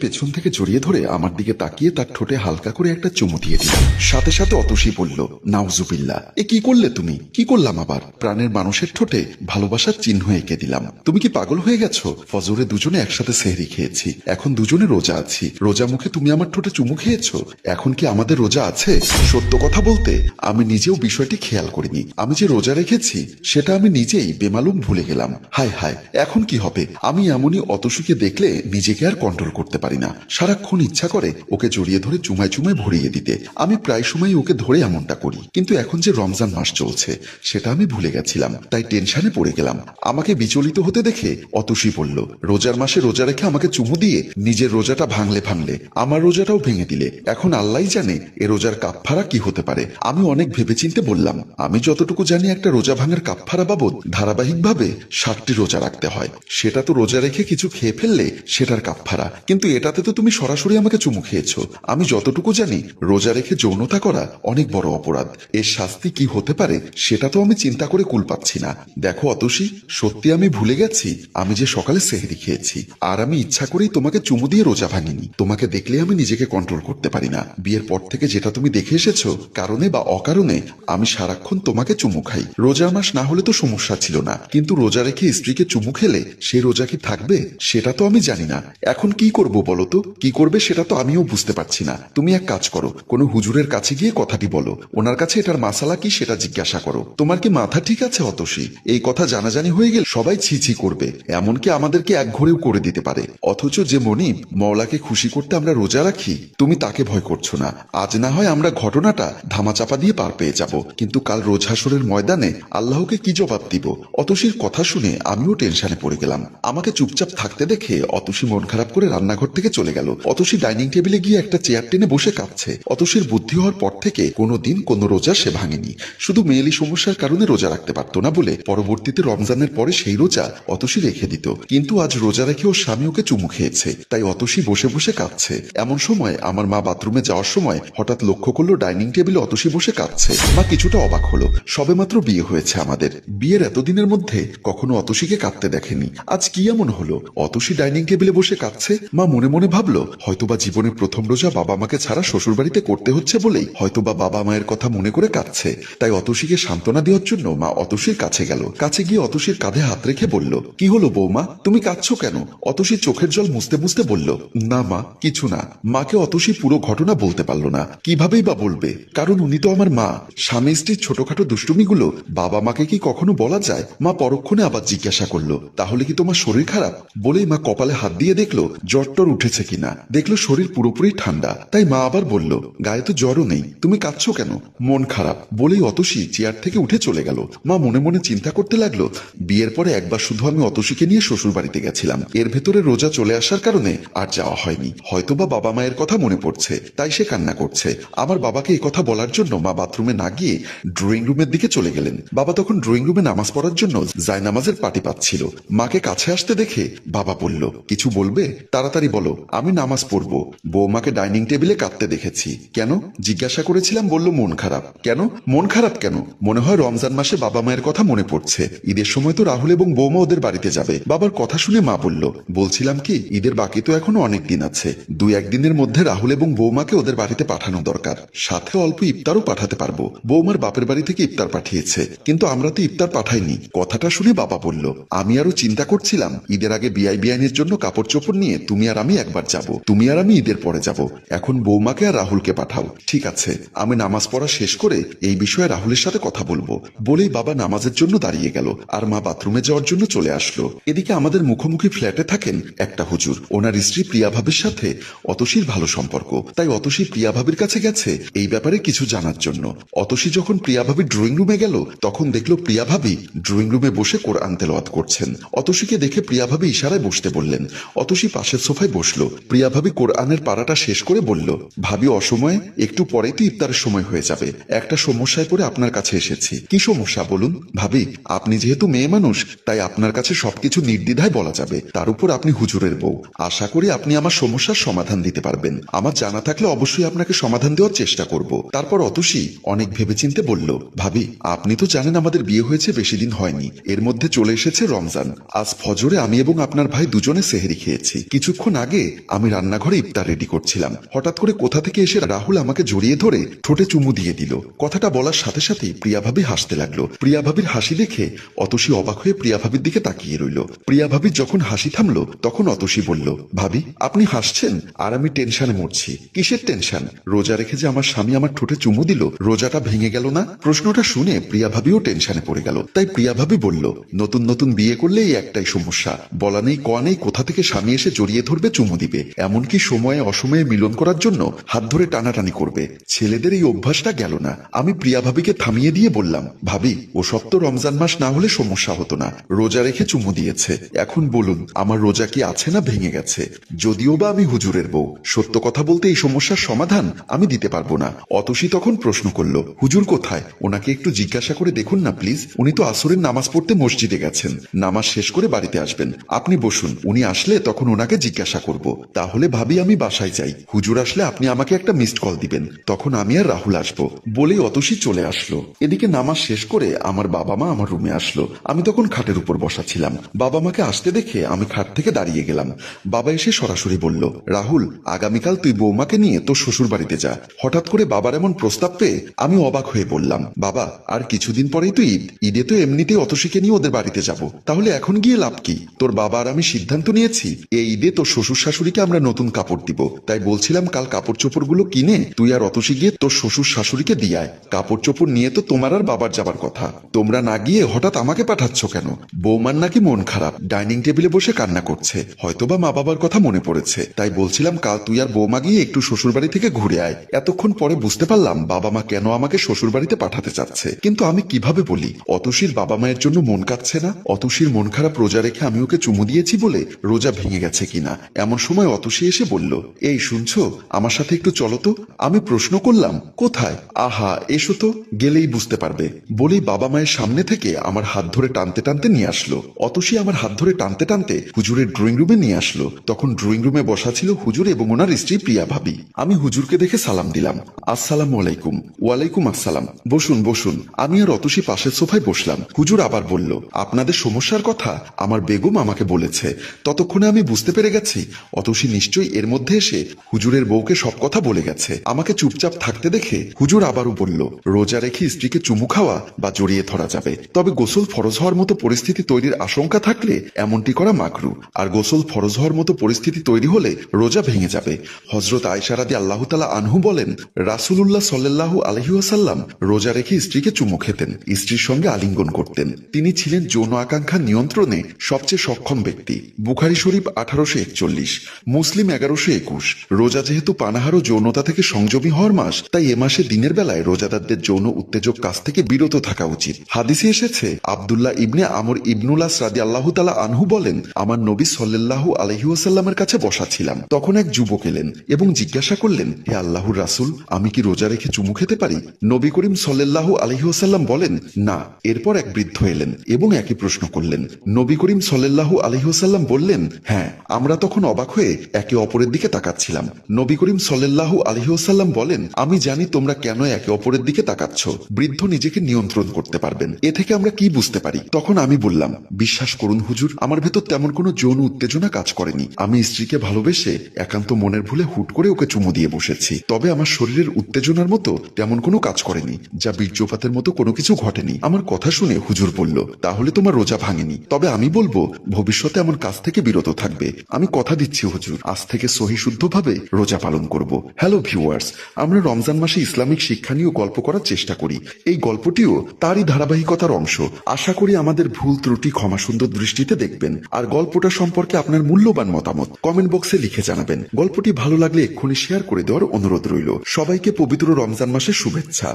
পেছন থেকে জড়িয়ে ধরে আমার দিকে তাকিয়ে তার ঠোঁটে হালকা করে একটা চুমু দিয়ে দিলাম। সাথে সাথে অতসী বলল, নাউজুবিল্লাহ, এ কি করলে তুমি? কি করলাম আবার? প্রাণের মানুষের ঠোঁটে ভালোবাসার চিহ্ন এঁকে দিলাম। তুমি কি পাগল হয়ে গেছো? ফজরে দুজনে একসাথে সেহরি খেয়েছি, এখন দুজনে রোজা আছি। রোজা মুখে তুমি আমার ঠোঁটে চুমু খেয়েছো। এখন কি আমাদের রোজা আছে? সত্য কথা বলতে আমি নিজেও বিষয়টি খেয়াল করিনি। আমি যে রোজা রেখেছি সেটা আমি নিজেই বেমালুম ভুলে গেলাম। হায় হায়, এখন কি হবে? আমি এমনই অতসীকে দেখলে নিজেকে আর কন্ট্রোল করতে পারি না। সারাক্ষণ ইচ্ছা করে ওকে জড়িয়ে ধরে চুমায় চুমায় ভরিয়ে দিতে। আমি প্রায় সময় ওকে ধরে এমনটা করি, কিন্তু এখন যে রমজান মাস চলছে সেটা আমি ভুলে গেছিলাম, তাই টেনশনে পড়ে গেলাম। আমাকে বিচলিত হতে দেখে অতসী বলল, রোজার মাসে রোজা রেখে আমাকে চুমু দিয়ে নিজের রোজাটা ভাঙলে আমার রোজাটাও ভেঙে দিলে। এখন আল্লাহই জানে এ রোজার কাফফারা কি হতে পারে। আমি অনেক ভেবেচিন্তে বললাম, আমি যতটুকু জানি একটা রোজা ভাঙার কাফফারা বাবদ ধারাবাহিকভাবে 60টি রোজা রাখতে হয়। সেটা তো রোজা রেখে কিছু খেয়ে ফেললে সেটার কাফফারা, কিন্তু এটাতে তো তুমি সরাসরি আমাকে চুমু খেয়েছো। আমি যতটুকু জানি রোজা রেখে যৌনতা করা অনেক বড় অপরাধ। এর শাস্তি কি হতে পারে সেটা তো আমি চিন্তা করে কুল পাচ্ছি না। দেখো অতসী, সত্যি আমি ভুলে গেছি আমি যে সকালে সেহরি খেয়েছি, আর আমি ইচ্ছা করেই তোমাকে চুমু দিয়ে রোজা ভাঙিনি। তোমাকে দেখলে আমি নিজেকে কন্ট্রোল করতে পারি না। বিয়ের পর থেকে যেটা তুমি দেখে এসেছো, কারণে বা অকারণে আমি সারাক্ষণ তোমাকে চুমু খাই। রোজার মাস না হলে তো সমস্যা ছিল না, কিন্তু রোজা রেখে স্ত্রীকে চুমু খেলে সেই রোজা কি থাকবে সেটা তো আমি জানি না। এখন কি করবো বলো তো? কি করবে সেটা তো আমিও বুঝতে পারছি না। তুমি এক কাজ করো, কোনো হুজুরের কাছে গিয়ে কথাটি বলো, ওনার কাছে এটার মাসালা কি সেটা জিজ্ঞাসা করো। তোমার কি মাথা ঠিক আছে অতসী? এই কথা জানাজানি হয়ে গেলে সবাই ছি ছি করবে, এমনকি আমাদেরকে এক ঘরেও করে দিতে পারে। অথচ যে মনিব মওলাকে খুশি করতে আমরা রোজা রাখি, তুমি তাকে ভয় করছো না। আজ না হয় আমরা ঘটনাটা ধামাচাপা দিয়ে পার পেয়ে যাব, কিন্তু কাল রোজ হাসরের ময়দানে আল্লাহকে কি জবাব দিব? অতসীর কথা শুনে আমিও টেনশনে পড়ে গেলাম। আমাকে চুপচাপ থাকতে দেখে অতসী মন খারাপ করে রান্নাঘর থেকে চলে গেল। অতসী ডাইনিং টেবিলে গিয়ে একটা চেয়ার টেনে বসে কাঁদছে। অতসীর বুদ্ধি হওয়ার পর থেকে কোনোদিন কোনো রোজা সে ভাঙেনি। শুধু মেয়েলি সমস্যার কারণে রোজা রাখতে পারতো না বলে পরবর্তীতে রমজানের পরে সেই রোজা অতসী রেখে দিত। কিন্তু আজ রোজা রেখে ওর স্বামী ওকে চুমু খেয়েছে, তাই অতসী বসে বসে কাঁদছে। এমন সময় আমার মা বাথরুমে যাওয়ার সময় হঠাৎ লক্ষ্য করলো ডাইনিং টেবিলে অতসী বসে কাঁদছে। মা কিছুটা অবাক হলো। সবেমাত্র বিয়ে হয়েছে আমাদের, বিয়ের এতদিনের মধ্যে কখনো অতসীকে কাঁদতে দেখেনি। আজ কি এমন হলো অতসী ডাইনিং টেবিলে বসে কাঁদছে? মা মনে মনে ভাবলো, হয়তোবা জীবনের প্রথম রোজা বাবা মাকে ছাড়া শ্বশুর বাড়িতে করতে হচ্ছে বলেই হয়তোবা বাবা মায়ের কথা মনে করে কাঁদছে। তাই অতসীকে সান্ত্বনা দেওয়ার জন্য মা অতসীর কাছে গেল। কাছে গিয়ে অতসীর কাঁধে হাত রেখে বলল, কি হলো বৌমা, তুমি কাঁদছো কেন? অতসী চোখের জল মুছতে মুছতে বলল, না মা, কিছু না। মাকে অতসী পুরো ঘটনা বলতে পারলো না, কিভাবেই বা বলবে, কারণ উনি তো আমার মা। স্বামী স্ত্রীর ছোটখাটো দুষ্টুমিগুলো বাবা মাকে কি কখনো বলা যায়? মা পরক্ষণে আবার জিজ্ঞাসা করলো, তাহলে কি তোমার শরীর খারাপ? বলেই মা কপালে হাত দিয়ে দেখলো জ্বর টর উঠেছে কিনা। দেখলো শরীর পুরোপুরি ঠান্ডা। তাই মা আবার বলল, গায়ে তো জ্বরও নেই, তুমি কাঁদছো কেন? মন খারাপ। বলেই অতসী চেয়ার থেকে উঠে চলে গেল। মা মনে মনে চিন্তা করতে লাগলো, বিয়ের পরে একবার শুধু আমি অতসীকে নিয়ে শ্বশুর বাড়িতে গেছিলাম, এর ভেতরে রোজা চলে আসার কারণে আর যাওয়া হয়নি। হয়তোবা বাবা মায়ের কথা মনে পড়ছে, তাই সে কান্না করছে। আমার বাবাকে এই কথা বলার জন্য মা বাথরুমে না গিয়ে ড্রয়িং রুমের দিকে চলে গেলেন। বাবা তখন ড্রয়িং রুমে নামাজ পড়ার জন্য জায়নামাজের পাটি পাচ্ছিল। মাকে কাছে আসতে দেখে বাবা বলল, কিছু বলবে? তাড়াতাড়ি বলো, আমি নামাজ পড়বো। বৌমাকে ডাইনিং টেবিলে কাঁদতে দেখেছি। কেন জিজ্ঞাসা করেছিলাম, বলল মন খারাপ। কেন মন খারাপ কেন? মনে হয় রমজান মাসে বাবা মায়ের কথা মনে পড়ছে। ঈদের সময় তো রাহুল এবং বৌমা ওদের বাড়িতে যাবে। বাবার কথা শুনে মা বলল, বলছিলাম কি, ঈদের বাকি তো এখনো অনেক দিন আছে, 2-1 দিনের মধ্যে রাহুল এবং বৌমাকে ওদের বাড়িতে পাঠানো দরকার। সাথে অল্প ইফতারও পাঠাতে পারবো। বৌমার বাপের বাড়ি থেকে ইফতার পাঠিয়েছে, কিন্তু আমরা তো ইফতার পাঠাইনি। কথাটা শুনে বাবা বলল, আমি আরো চিন্তা করছিলাম ঈদের আগে বিআই বিআইনের জন্য কাপড় চোপড় নিয়ে তুমি আর আমি একবার যাব, তুমি আর আমি ঈদের পরে যাব। এখন বৌমাকে আর রাহুলকে পাঠাও। ঠিক আছে, আমি নামাজ পড়া শেষ করে এই বিষয়ে রাহুলের সাথে কথা বলবো। বলেই বাবা নামাজের জন্য দাঁড়িয়ে গেল, আর মা বাথরুমে যাওয়ার জন্য চলে আসলো। এদিকে আমাদের মুখোমুখি ফ্ল্যাটে থাকেন একটা হুজুর। ওনার স্ত্রী প্রিয়া ভাবির সাথে অতসীর ভালো সম্পর্ক, তাই অতসী প্রিয়া ভাবির কাছে গেছে এই ব্যাপারে কিছু জানার জন্য। অতসী যখন প্রিয়া ভাবির ড্রয়িং রুমে গেল, তখন দেখলো প্রিয়া ভাবি ড্রয়িং রুমে বসে কোরআন তেলাওয়াত করছেন। অতসীকে দেখে প্রিয়া ভাবি ইশারায় বসতে বললেন। অতসী পাশের সোফায় বসলো। প্রিয়া ভাবি কোরআনের পারাটা শেষ করে বলল, ভাবি অসময়ে, একটু পরেই তো ইফতারের সময় হয়ে যাবে। একটা সমস্যায় পড়ে আপনার কাছে এসেছি। কি সমস্যা বলুন? ভাবি, আপনি যেহেতু মেয়ে মানুষ, তাই আপনার কাছে সবকিছু নির্দ্বিধায় বলা যাবে। তার উপর আপনি হুজুরের বউ, আশা করি আপনি আমার সমস্যার সমাধান দিতে পারবেন। আমার জানা থাকলে অবশ্যই আপনাকে সমাধান দেওয়ার চেষ্টা করব। তারপর অতসী অনেক ভেবেচিন্তে বলল, ভাবি আপনি তো জানেন আমাদের বিয়ে হয়েছে বেশি দিন হয়নি, এর মধ্যে চলে এসেছে রমজান। আজ ফজরে আমি এবং আপনার ভাই দুজনে সেহরি খেয়েছি। কিছুক্ষণ আগে আগে আমি রান্নাঘরে ইফতার রেডি করছিলাম। হঠাৎ করে কোথা থেকে এসে রাহুল আমাকে জড়িয়ে ধরে ঠোঁটে চুমু দিয়ে দিল। কথাটা বলার সাথে সাথেই প্রিয়া ভাবি হাসতে লাগলো। প্রিয়া ভাবির হাসি দেখে অতসী অবাক হয়ে প্রিয়া ভাবির দিকে তাকিয়ে রইল। প্রিয়া ভাবির যখন হাসি থামলো তখন অতসী বলল, ভাবি আপনি হাসছেন আর আমি টেনশনে মরছি। কিসের টেনশন? রোজা রেখে যে আমার স্বামী আমার ঠোঁটে চুমু দিল, রোজাটা ভেঙে গেল না? প্রশ্নটা শুনে প্রিয়া ভাবিও টেনশনে পড়ে গেল। তাই প্রিয়া ভাবি বলল, নতুন নতুন বিয়ে করলে এই একটাই সমস্যা, বলা নেই কয়া নেই কোথা থেকে স্বামী এসে জড়িয়ে ধরবে, চুমু দিবে, এমনকি সময়ে অসময়ে মিলন করার জন্য হাত ধরে টানাটানি করবে। ছেলেদের এই অভ্যাসটা গেল না। আমি প্রিয়া ভাবিকে থামিয়ে দিয়ে বললাম, ভাবি ওসব তো রমজান মাস না হলে সমস্যা হতো না, রোজা রেখে চুমু দিয়েছে। এখন বলুন আমার রোজা কি আছে না ভেঙে গেছে? যদিও বা আমি হুজুরের বউ, সত্য কথা বলতে এই সমস্যার সমাধান আমি দিতে পারবো না। অতসী তখন প্রশ্ন করলো, হুজুর কোথায়? ওনাকে একটু জিজ্ঞাসা করে দেখুন না প্লিজ। উনি তো আসরের নামাজ পড়তে মসজিদে গেছেন, নামাজ শেষ করে বাড়িতে আসবেন। আপনি বসুন, উনি আসলে তখন ওনাকে জিজ্ঞাসা করব। তাহলে ভাবি আমি বাসায় যাই, হুজুর আসলে আপনি আমাকে একটা মিসড কল দিবেন, তখন আমি আর রাহুল আসবো। বলেই অতসী চলে আসলো। এদিকে নামাজ শেষ করে আমার বাবা মা আমার রুমে আসলো। আমি তখন খাটের উপর বসা ছিলাম। বাবা মাকে আসতে দেখে আমি খাট থেকে দাঁড়িয়ে গেলাম। বাবা এসে সরাসরি বলল, রাহুল আগামীকাল তুই বৌমাকে নিয়ে তোর শ্বশুর বাড়িতে যা। হঠাৎ করে বাবার এমন প্রস্তাব পেয়ে আমি অবাক হয়ে বললাম, বাবা আর কিছুদিন পরেই তো ঈদ, ঈদে তো এমনিতেই অতসীকে নিয়ে ওদের বাড়িতে যাব, তাহলে এখন গিয়ে লাভ কি? তোর বাবা আর আমি সিদ্ধান্ত নিয়েছি এই ঈদে তোর শ্বশুর শাশুড়িকে আমরা নতুন কাপড় দিব। তাই বলছিলাম কাল কাপড় চোপড়গুলো কিনে তুই আর অতসী গিয়ে তোর শ্বশুর শাশুড়িকে দিয়ে আয়। কাপড় চোপড় নিয়ে তো তোমার আর বাবার যাবার কথা, তোমরা না গিয়ে হঠাৎ আমাকে পাঠাচ্ছ কেন? বৌমার নাকি মন খারাপ, ডাইনিং টেবিলে বসে কান্না করছে, হয়তোবা মা বাবার কথা মনে পড়েছে। তাই বলছিলাম কাল তুই আর বৌমা গিয়ে একটু শ্বশুর বাড়ি থেকে ঘুরে আয়। এতক্ষণ পরে বুঝতে পারলাম বাবা মা কেন আমাকে শ্বশুর বাড়িতে পাঠাতে চাচ্ছে। কিন্তু আমি কিভাবে বলি? অতসীর বাবা মায়ের জন্য মন কাঁদছে না? অতসীর মন খারাপ রোজা রেখে আমি ওকে চুমু দিয়েছি বলে রোজা ভেঙে গেছে কিনা? এমন সময় অতসী এসে বলল, এই শুনছো, আমার সাথে একটু চলো তো। আমি প্রশ্ন করলাম, কোথায়? আহা এসো তো, গেলেই বুঝতে পারবে। বলেই বাবা মায়ের সামনে থেকে আমার হাত ধরে টানতে টানতে নিয়ে আসলো। অতসী আমার হাত ধরে টানতে টানতে হুজুরের ড্রয়িং রুমে নিয়ে আসলো। তখন ড্রয়িং রুমে বসা ছিল হুজুর এবং ওনার স্ত্রী প্রিয়া ভাবি। আমি হুজুরকে দেখে সালাম দিলাম, আসসালামু আলাইকুম। ওয়ালাইকুম আসসালাম। বসুন বসুন। আমি আর অতসী পাশের সোফায় বসলাম। হুজুর আবার বলল, আপনাদের সমস্যার কথা আমার বেগম আমাকে বলেছে। ততক্ষণে আমি বুঝতে পেরে গেছি অতসী নিশ্চয়ই এর মধ্যে এসে হুজুরের বউকে সব কথা বলে গেছে। আমাকে চুপচাপ থাকতে দেখে হুজুর আবারও বলল, রোজা রেখে স্ত্রীকে চুমু খাওয়া বা জড়িয়ে ধরা যাবে, তবে গোসল ফরজ হওয়ার মতো পরিস্থিতি তৈরির আশঙ্কা থাকলে এমনটি করা মাকরু। আর গোসল ফরজ হওয়ার মতো পরিস্থিতি তৈরি হলে রোজা ভেঙে যাবে। হযরত আয়েশা রাদিয়াল্লাহু তাআলা আনহু বলেন, রাসূলুল্লাহ সাল্লাল্লাহু আলাইহি ওয়াসাল্লাম রোজা রেখে স্ত্রীকে চুমু খেতেন, স্ত্রীর সঙ্গে আলিঙ্গন করতেন। তিনি ছিলেন যৌন আকাঙ্ক্ষা নিয়ন্ত্রণে সবচেয়ে সক্ষম ব্যক্তি। বুখারী শরীফ 1841, মুসলিম 1121। রোজা যেহেতু পানাহার ও যৌনতা থেকে সংযমী হওয়ার মাস, তাই এ মাসে দিনের বেলায় রোজাদারদের যৌন উত্তেজক কাজ থেকে বিরত থাকা উচিত। হাদিসে এসেছে, আব্দুল্লাহ ইবনে আমর ইবনুল আস রাদিয়াল্লাহু তাআলা আনহু বলেন, আমার নবী সাল্লাল্লাহু আলাইহি ওয়াসাল্লামের কাছে বসা ছিলাম। তখন এক যুবক এলেন এবং জিজ্ঞাসা করলেন, হে আল্লাহর রাসূল, আমি কি রোজা রেখে চুমু খেতে পারি? নবী করিম সাল্লাল্লাহু আলাইহি ওয়াসাল্লাম বলেন, না। এরপর এক বৃদ্ধ এলেন এবং একই প্রশ্ন করলেন। নবী করিম সাল্লাল্লাহু আলাইহি ওয়াসাল্লাম বললেন, হ্যাঁ। আমরা তখন অবাক হয়ে একে অপরের দিকে তাকাচ্ছিলাম। নবী করিম সাল্লাল্লাহু আলাইহি ওয়াসাল্লাম বলেন, আমি জানি তোমরা কেন একে অপরের দিকে তাকাচ্ছ। বৃদ্ধ নিজেকে নিয়ন্ত্রণ করতে পারবেন, এ থেকে আমরা কি বুঝতে পারি? তখন আমি বললাম, বিশ্বাস করুন হুজুর, আমার ভেতর তেমন কোনো যৌন উত্তেজনা কাজ করেনি। আমি স্ত্রীকে ভালোবেসে একান্ত মনের ভুলে হুট করে ওকে চুমু দিয়ে বসেছি। তবে আমার শরীরের উত্তেজনার মতো তেমন কোনো কাজ করেনি, যা বীর্যপাতের মতো কোনো কিছু ঘটেনি। আমার কথা শুনে হুজুর বলল, তাহলে তোমার রোজা ভাঙেনি। তবে আমি বলবো ভবিষ্যতে এমন কাজ থেকে বিরত থাকবে। আমি কথা দিচ্ছি হুজুর, আজ থেকে সহি শুদ্ধভাবে রোজা পালন করব। হ্যালো ভিউয়ার্স, আমরা রমজান মাসে ইসলামিক শিক্ষা নিয়ে গল্প করার চেষ্টা করি। এই গল্পটিও তারই ধারাবাহিকতার অংশ। আশা করি আমাদের ভুল ত্রুটি ক্ষমা সুন্দর দৃষ্টিতে দেখবেন। আর গল্পটা সম্পর্কে আপনার মূল্যবান মতামত কমেন্ট বক্সে লিখে জানাবেন। গল্পটি ভালো লাগলে এক্ষুনি শেয়ার করে দেওয়ার অনুরোধ রইল। সবাইকে পবিত্র রমজান মাসের শুভেচ্ছা।